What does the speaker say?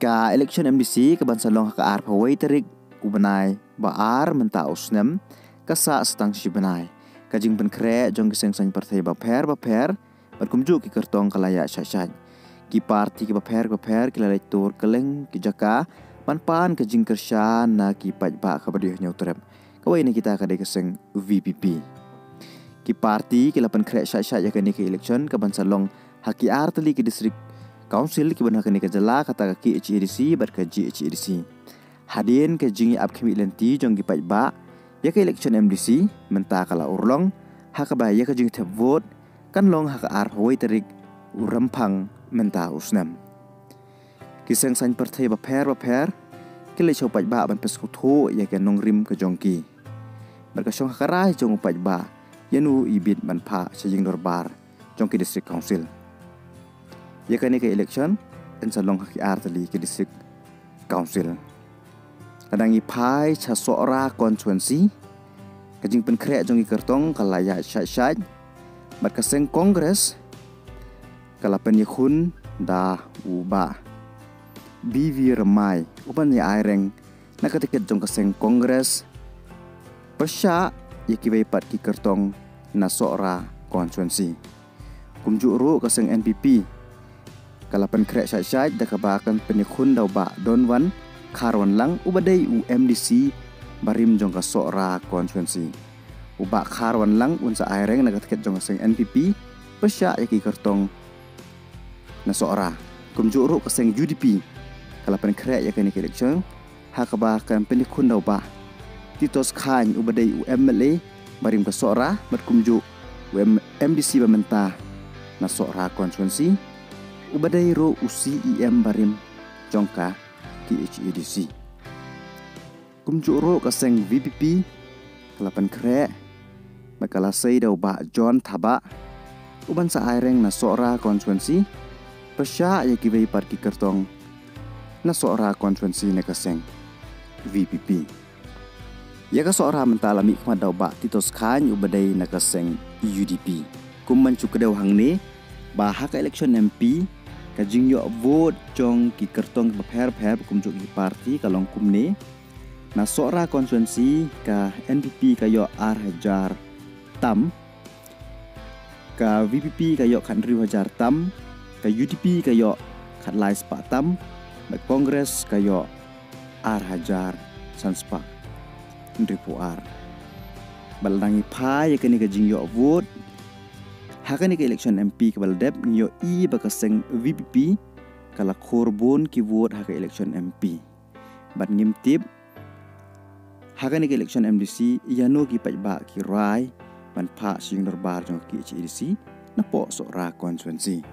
ka election MDC ka bansalong ka ar pawai tarik ubanai ba ar menta usnem ka sa stang shibanai ka jing pen kre jong ki seng partai ba pher ban kumju ki kertong kalaya syasyan ki parti ki ba pher ki lalai tur keleng ki jaka man pan ka jing kersya na ki paj ba ka badiyo nyautrem kawai ni kita ka de keseng VPP ki parti ki lapan kre syasya ya ka ni ki election ka bansalong haki ar tali ki distrik Council ki ban hakani ka jala kata ki HEDC bar ka GHEDC. Hadin ka jingi ap kemi lenti jong ki paj ba ya ka election MDC menta kala urlong haka ba ya ka jingi tap vote kan long haka ar hoi tarik urampang menta usnam. Ki seng san partai ba pher ki le chau paj ba ban pesku tho ya ka nong rim ka jong ki. Bar ka syong haka rai jong paj ba yanu ibit ban pha sa jing dorbar jong ki district council. Ya kani ke election en salong haki artali ke district council kadang i pai cha sora constituency kajing pen kre jong i kertong kalaya syat bat kaseng kongres kala pen yakun da uba BV remai uban ya aireng nakatiket jong kaseng kongres persya yakibai pat ki kertong na sora constituency kumju ru kaseng NPP kalapan krek syat da kabakan penikun dau ba donwan karwan lang ubadai UMDC barim jong ka sora constituency uba karwan lang unsa aireng nagatiket jong kaseng NPP pesya yaki kertong na sora kumjuru kaseng UDP kalapan krek yakani election hakabakan penikun dau ba titos khan ubadai UMLA barim ka sora berkumju UMDC bamenta na sora constituency ubadai ro UCEM barim jongka KHEDC kumju ro kaseng VPP kalapan kre bakala sei dau ba John Thaba uban sa aireng na sora constituency persya ya kibai par ki kertong na sora constituency na kaseng VPP ya ka sora mentalami khmat dau ba titos khan ubadai na kaseng UDP kumman cukadau hangne ba hak election MP kajing yo vote jong ki kertong ba pher kumjuk ki parti kalong kumne na sora constituency ka NPP kayo Hajar tam ka VPP kayo Khandri Hajar tam ka UDP kayo Khatlai Spa tam ba Kongres kayo Hajar Sanspa Ndripu balangi pai kani kajing yo vote hakani ke election MP ke baldep nyo i bakaseng VPP kala korbon ki vote haka election MP bat ngimtip hakani ke election MDC yano ki pajba ki rai ban pha sing dorbar jong ki HEDC na po sora constituency